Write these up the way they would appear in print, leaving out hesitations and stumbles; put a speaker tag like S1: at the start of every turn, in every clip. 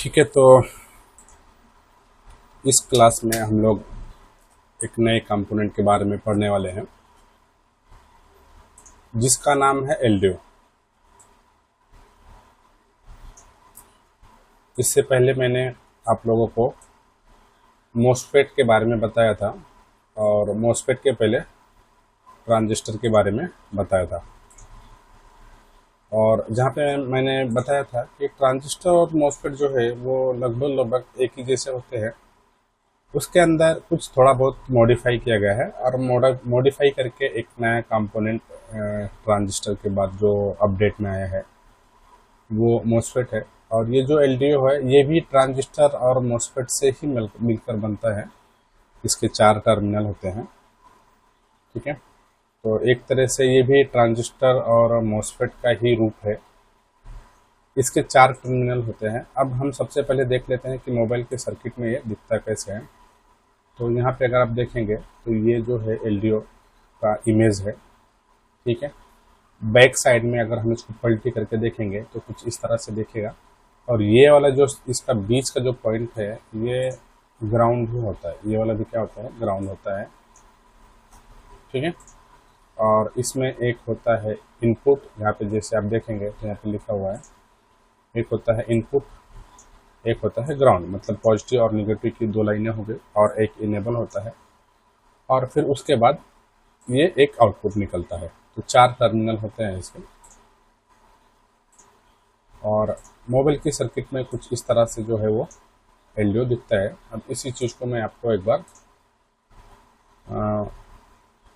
S1: ठीक है, तो इस क्लास में हम लोग एक नए कंपोनेंट के बारे में पढ़ने वाले हैं जिसका नाम है एलडीओ। इससे पहले मैंने आप लोगों को मोस्फेट के बारे में बताया था और मोस्फेट के पहले ट्रांजिस्टर के बारे में बताया था। और जहाँ पे मैंने बताया था कि ट्रांजिस्टर और मोस्फेट जो है वो लगभग एक ही जैसे होते हैं। उसके अंदर कुछ थोड़ा बहुत मॉडिफाई किया गया है और मॉडिफाई करके एक नया कंपोनेंट ट्रांजिस्टर के बाद जो अपडेट में आया है वो मोस्फेट है। और ये जो एलडीओ है ये भी ट्रांजिस्टर और मोस्फेट से ही मिलकर बनता है। इसके 4 टर्मिनल होते हैं, ठीक है। तो एक तरह से ये भी ट्रांजिस्टर और मोस्फेट का ही रूप है। इसके 4 टर्मिनल होते हैं। अब हम सबसे पहले देख लेते हैं कि मोबाइल के सर्किट में ये दिखता कैसे है। तो यहाँ पे अगर आप देखेंगे तो ये जो है एलडीओ का इमेज है, ठीक है। बैक साइड में अगर हम इसको पलटी करके देखेंगे तो कुछ इस तरह से देखेगा। और ये वाला जो इसका बीच का जो पॉइंट है ये ग्राउंड भी होता है। ये वाला भी क्या होता है, ग्राउंड होता है, ठीक है। और इसमें एक होता है इनपुट, यहाँ पे जैसे आप देखेंगे तो यहाँ पे लिखा हुआ है, एक होता है इनपुट, एक होता है ग्राउंड, मतलब पॉजिटिव और निगेटिव की 2 लाइनें हो गई, और एक इनेबल होता है, और फिर उसके बाद ये एक आउटपुट निकलता है। तो 4 टर्मिनल होते हैं इसके। और मोबाइल की सर्किट में कुछ इस तरह से जो है वो एलडीओ दिखता है। अब इसी चीज़ को मैं आपको एक बार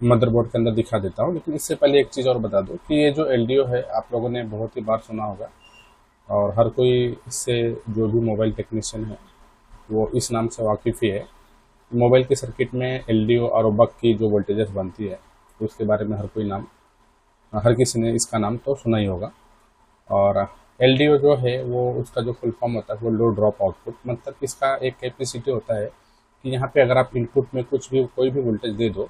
S1: मदरबोर्ड के अंदर दिखा देता हूँ। लेकिन इससे पहले एक चीज़ और बता दूँ कि ये जो एलडीओ है आप लोगों ने बहुत ही बार सुना होगा और हर कोई इससे, जो भी मोबाइल टेक्नीशियन है वो इस नाम से वाकिफ़ ही है। मोबाइल के सर्किट में एलडीओ और बक की जो वोल्टेजेस बनती है तो उसके बारे में हर किसी ने इसका नाम तो सुना ही होगा। और एलडीओ जो है वो उसका जो फुल फॉर्म होता है वो लो ड्रॉप आउटपुट, मतलब इसका एक कैपेसिटी होता है कि यहाँ पे अगर आप इनपुट में कोई भी वोल्टेज दे दो,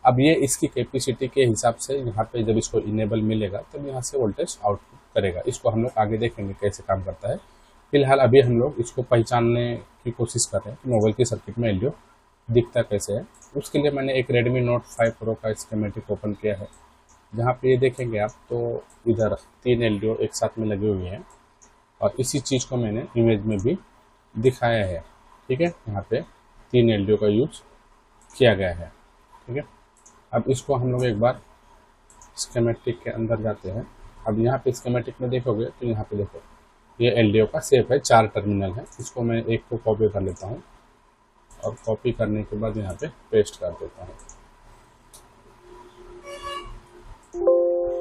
S1: अब ये इसकी कैपेसिटी के हिसाब से यहाँ पे जब इसको इनेबल मिलेगा तब यहाँ से वोल्टेज आउटपुट करेगा। इसको हम लोग आगे देखेंगे कैसे काम करता है। फिलहाल अभी हम लोग इसको पहचानने की कोशिश कर रहे हैं कि मोबाइल की सर्किट में एलडीओ दिखता कैसे है। उसके लिए मैंने एक रेडमी नोट 5 प्रो का स्कीमेटिक ओपन किया है। जहाँ पे ये देखेंगे आप तो इधर 3 एलडीओ एक साथ में लगे हुए हैं और इसी चीज़ को मैंने इमेज में भी दिखाया है, ठीक है। यहाँ पे 3 एलडीओ का यूज किया गया है, ठीक है। अब इसको हम लोग एक बार स्कीमेटिक के अंदर जाते हैं। अब यहाँ पे स्कीमेटिक में देखोगे तो यहाँ पे देखो ये एलडीओ का शेप है, 4 टर्मिनल है। इसको मैं एक को कॉपी कर लेता हूँ और कॉपी करने के बाद यहाँ पे पेस्ट कर देता हूँ,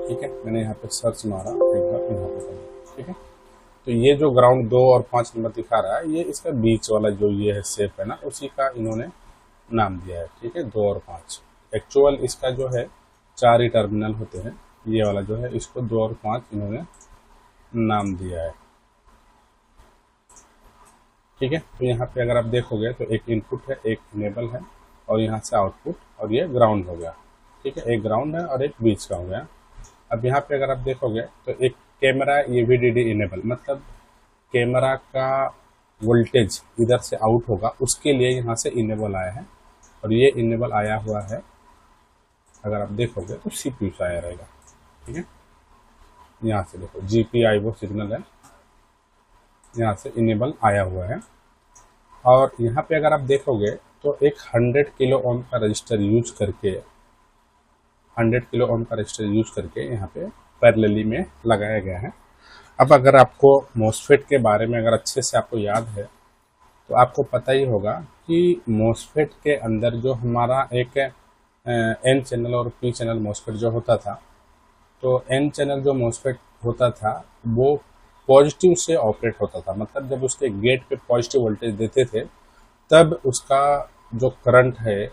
S1: ठीक है। मैंने यहाँ पे सर्च मारा, एक बार यहाँ पे कर, ठीक है। तो ये जो ग्राउंड 2 और 5 नंबर दिखा रहा है ये इसका बीच वाला जो ये है शेप है ना, उसी का इन्होंने नाम दिया है, ठीक है। 2 और 5 एक्चुअल इसका जो है 4 ही टर्मिनल होते हैं। ये वाला जो है इसको 2 और 5 इन्होंने नाम दिया है, ठीक है। तो यहाँ पे अगर आप देखोगे तो एक इनपुट है, एक इनेबल है और यहाँ से आउटपुट, और ये ग्राउंड हो गया, ठीक है। एक ग्राउंड है और एक बीच का हो गया। अब यहाँ पे अगर आप देखोगे तो एक कैमरा वीडीडी इनेबल, मतलब कैमरा का वोल्टेज इधर से आउट होगा उसके लिए यहाँ से इनेबल आया है। और ये इनेबल आया हुआ है, अगर आप देखोगे तो सीपीयू से आया रहेगा, ठीक है। यहाँ से देखो जीपीआई वो सिग्नल है, यहाँ से इनेबल आया हुआ है। और यहाँ पे अगर आप देखोगे तो एक 100 किलो ओम का रजिस्टर यूज करके 100 किलो ओम का रजिस्टर यूज करके यहाँ पे पैरेलली में लगाया गया है। अब अगर आपको मोस्फेट के बारे में अगर अच्छे से आपको याद है तो आपको पता ही होगा कि मोस्फेट के अंदर जो हमारा एक एन चैनल और पी चैनल मोस्फेट जो होता था, तो एन चैनल जो मोस्फेट होता था वो पॉजिटिव से ऑपरेट होता था, मतलब जब उसके गेट पे पॉजिटिव वोल्टेज देते थे तब उसका जो करंट है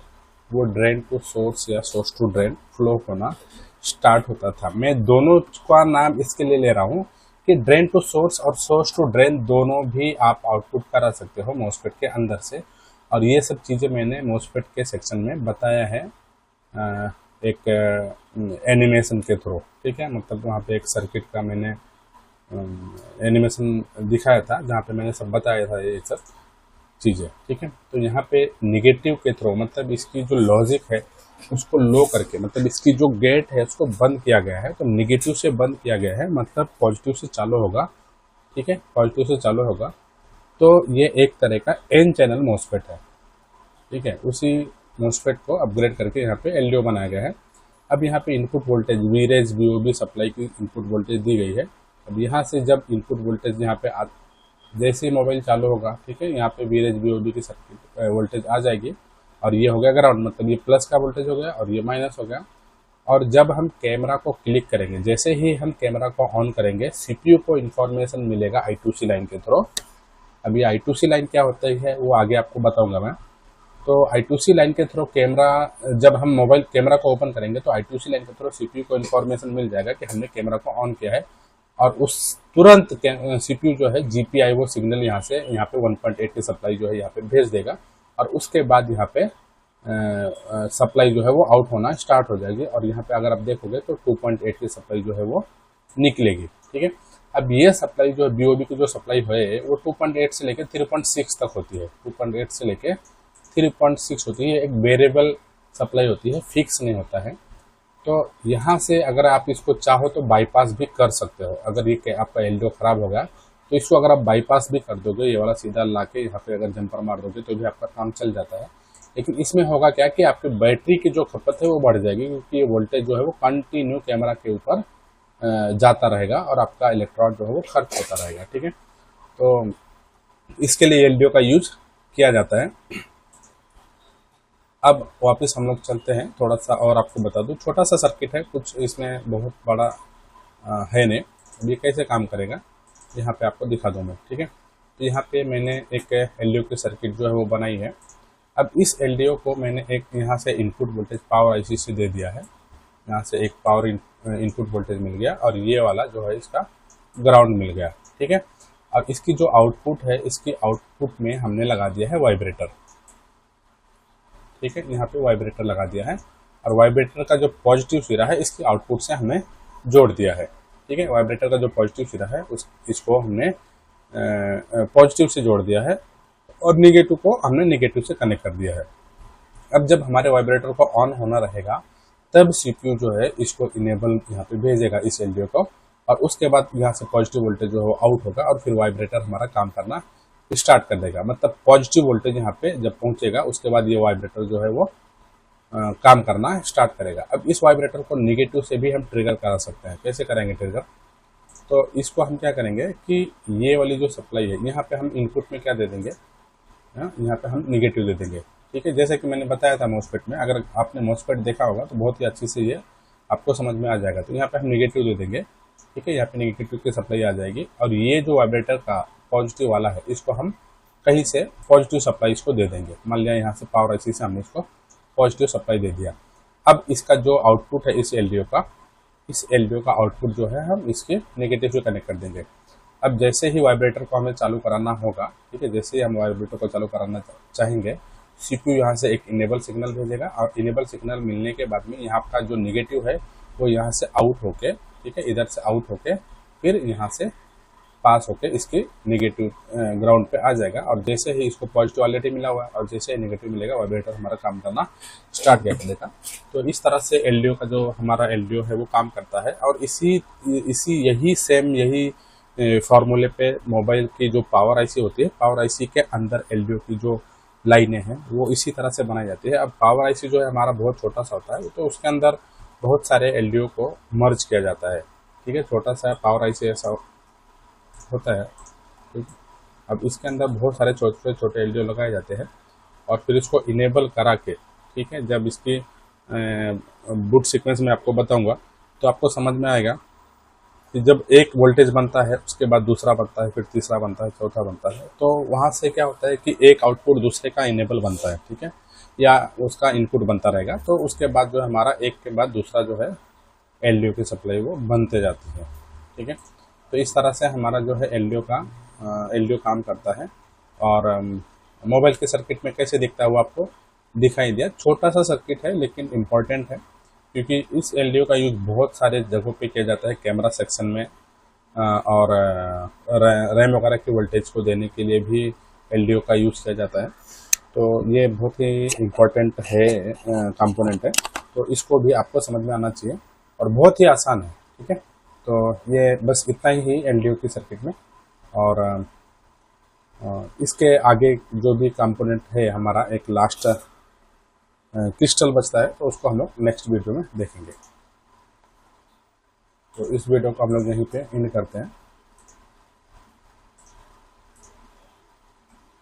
S1: वो ड्रेन टू सोर्स या सोर्स टू ड्रेन फ्लो होना स्टार्ट होता था। मैं दोनों का नाम इसके लिए ले रहा हूँ कि ड्रेन टू सोर्स और सोर्स टू ड्रेन दोनों भी आप आउटपुट करा सकते हो मोस्फेट के अंदर से। और ये सब चीज़ें मैंने मोस्फेट के सेक्शन में बताया है एक एनिमेशन के थ्रू, ठीक है। मतलब वहाँ पे एक सर्किट का मैंने एनिमेशन दिखाया था, जहाँ पे मैंने सब बताया था ये सब चीज़ें, ठीक है। तो यहाँ पे निगेटिव के थ्रू, मतलब इसकी जो लॉजिक है उसको लो करके, मतलब इसकी जो गेट है उसको बंद किया गया है। तो निगेटिव से बंद किया गया है, मतलब पॉजिटिव से चालू होगा, ठीक है, पॉजिटिव से चालू होगा। तो ये एक तरह का एन चैनल मोसफेट है, ठीक है। उसी मोसफेट को अपग्रेड करके यहाँ पे एलडीओ बनाया गया है। अब यहाँ पे इनपुट वोल्टेज वीरेज वीओबी सप्लाई की इनपुट वोल्टेज दी गई है। अब यहाँ से जब इनपुट वोल्टेज यहाँ पे जैसे ही मोबाइल चालू होगा, ठीक है, यहाँ पे वीरेज वीओबी की सर्किट वोल्टेज आ जाएगी और ये हो गया ग्राउंड, मतलब ये प्लस का वोल्टेज हो गया और ये माइनस हो गया। और जब हम कैमरा को क्लिक करेंगे, जैसे ही हम कैमरा को ऑन करेंगे, सीपीयू को इन्फॉर्मेशन मिलेगा I2C लाइन के थ्रू। अब ये I2C लाइन क्या होता है वो आगे आपको बताऊंगा मैं। तो I2C लाइन के थ्रू कैमरा, जब हम मोबाइल कैमरा को ओपन करेंगे तो I2C लाइन के थ्रू सीपीयू को इन्फॉर्मेशन मिल जाएगा कि हमने कैमरा को ऑन किया है, और उस तुरंत सीपीयू जो है GPI वो सिग्नल यहाँ पे 1.8 की सप्लाई जो है यहाँ पे भेज देगा, और उसके बाद यहाँ पे सप्लाई जो है वो आउट होना स्टार्ट हो जाएगी। और यहाँ पे अगर आप देखोगे तो 2.8 की सप्लाई जो है वो निकलेगी, ठीक है। अब ये सप्लाई जो है बीओबी की जो सप्लाई है वो 2.8 से लेकर 3.6 तक होती है, 2.8 से लेकर 3.6 होती है। एक वेरिएबल सप्लाई होती है, फिक्स नहीं होता है। तो यहाँ से अगर आप इसको चाहो तो बाईपास भी कर सकते हो। अगर ये आपका एलडीओ खराब हो गया तो इसको अगर आप बाईपास भी कर दोगे, ये वाला सीधा लाके यहाँ पे अगर जंपर मार दोगे तो भी आपका काम चल जाता है। लेकिन इसमें होगा क्या कि आपकी बैटरी की जो खपत है वो बढ़ जाएगी, क्योंकि ये वोल्टेज जो है वो कंटिन्यू कैमरा के ऊपर जाता रहेगा और आपका इलेक्ट्रॉन जो है वो खर्च होता रहेगा, ठीक है। तो इसके लिए एलडीओ का यूज किया जाता है। अब वापस हम लोग चलते हैं, थोड़ा सा और आपको बता दूं। छोटा सा सर्किट है, कुछ इसमें बहुत बड़ा है नहीं। अब ये कैसे काम करेगा यहाँ पे आपको दिखा दूं मैं, ठीक है। तो यहाँ पे मैंने एक एलडीओ की सर्किट जो है वो बनाई है। अब इस एलडीओ को मैंने एक यहाँ से इनपुट वोल्टेज पावर आईसी से दे दिया है, यहाँ से एक पावर इनपुट वोल्टेज मिल गया, और ये वाला जो है इसका ग्राउंड मिल गया, ठीक है। अब इसकी जो आउटपुट है, इसकी आउटपुट में हमने लगा दिया है वाइब्रेटर, ठीक है। यहाँ पे वाइब्रेटर लगा दिया है, और वाइब्रेटर का जो पॉजिटिव सिरा है इसकी आउटपुट से हमने जोड़ दिया है, ठीक है। वाइब्रेटर का जो पॉजिटिव सिरा है इसको हमने पॉजिटिव से जोड़ दिया है, और निगेटिव को हमने निगेटिव से कनेक्ट कर दिया है। अब जब हमारे वाइब्रेटर को ऑन होना रहेगा तब सीपीयू जो है इसको इनेबल यहाँ पे भेजेगा इस एलडीओ को, और उसके बाद यहाँ से पॉजिटिव वोल्टेज जो है वो आउट होगा, और फिर वाइब्रेटर हमारा काम करना स्टार्ट कर देगा। मतलब पॉजिटिव वोल्टेज यहाँ पे जब पहुंचेगा उसके बाद ये वाइब्रेटर जो है वो काम करना स्टार्ट करेगा। अब इस वाइब्रेटर को निगेटिव से भी हम ट्रिगर करा सकते हैं। कैसे करेंगे ट्रिगर? तो इसको हम क्या करेंगे कि ये वाली जो सप्लाई है यहाँ पे हम इनपुट में क्या दे देंगे, यहाँ पे हम निगेटिव दे देंगे, ठीक है। जैसे कि मैंने बताया था मोसफेट में, अगर आपने मोसफेट देखा होगा तो बहुत ही अच्छी से ये आपको समझ में आ जाएगा। तो यहाँ पे हम निगेटिव दे देंगे, ठीक है। यहाँ पे निगेटिव की सप्लाई आ जाएगी, और ये जो वाइब्रेटर का पॉजिटिव वाला है इसको हम कहीं से पॉजिटिव सप्लाई इसको दे देंगे। मान लिया यहाँ से पावर आईसी से हमने इसको पॉजिटिव सप्लाई दे दिया। अब इसका जो आउटपुट है इस एलडीओ का आउटपुट जो है हम इसके नेगेटिव से कनेक्ट कर देंगे। अब जैसे ही वाइब्रेटर को हमें चालू कराना होगा, ठीक है, जैसे ही हम वाइब्रेटर को चालू कराना चाहेंगे, सीपीयू यहाँ से एक इनेबल सिग्नल भेजेगा, और इनेबल सिग्नल मिलने के बाद में यहाँ का जो निगेटिव है वो यहाँ से आउट होके, ठीक है, इधर से आउट होके फिर यहाँ से पास होके इसके निगेटिव ग्राउंड पे आ जाएगा। और जैसे ही इसको पॉजिटिव ऑलरेडी मिला हुआ है, और जैसे ही नेगेटिव मिलेगा वाइब्रेटर हमारा काम करना स्टार्ट कर देगा। तो इस तरह से एलडीओ का जो हमारा एलडीओ है वो काम करता है। और यही फॉर्मूले पे मोबाइल की जो पावर आईसी होती है, पावर आईसी के अंदर एलडीओ की जो लाइनें हैं वो इसी तरह से बनाई जाती है। अब पावर आईसी जो है हमारा बहुत छोटा सा होता है, तो उसके अंदर बहुत सारे एलडीओ को मर्ज किया जाता है, ठीक है। छोटा सा पावर आईसी ऐसा होता है, ठीक है। अब इसके अंदर बहुत सारे छोटे छोटे एलडीओ लगाए जाते हैं, और फिर इसको इनेबल करा के, ठीक है, जब इसकी बूट सीक्वेंस में आपको बताऊंगा तो आपको समझ में आएगा कि जब एक वोल्टेज बनता है उसके बाद दूसरा बनता है, फिर तीसरा बनता है, चौथा बनता है, तो वहाँ से क्या होता है कि एक आउटपुट दूसरे का इनेबल बनता है, ठीक है, या उसका इनपुट बनता रहेगा। तो उसके बाद जो हमारा एक के बाद दूसरा जो है एलडीओ की सप्लाई वो बनते जाती है, ठीक है। तो इस तरह से हमारा जो है एलडीओ काम करता है। और मोबाइल के सर्किट में कैसे दिखता है वो आपको दिखाई दिया। छोटा सा सर्किट है लेकिन इम्पॉर्टेंट है, क्योंकि इस एलडीओ का यूज बहुत सारे जगहों पे किया जाता है। कैमरा सेक्शन में और रैम वगैरह की वोल्टेज को देने के लिए भी LDO का यूज़ किया जाता है। तो ये बहुत ही इम्पोर्टेंट है, कंपोनेंट है, तो इसको भी आपको समझ में आना चाहिए और बहुत ही आसान है। ठीक है, तो ये बस इतना ही LDO की सर्किट में। और इसके आगे जो भी कंपोनेंट है हमारा, एक लास्ट क्रिस्टल बचता है, तो उसको हम लोग नेक्स्ट वीडियो में देखेंगे। तो इस वीडियो को हम लोग यहीं पे एंड करते हैं।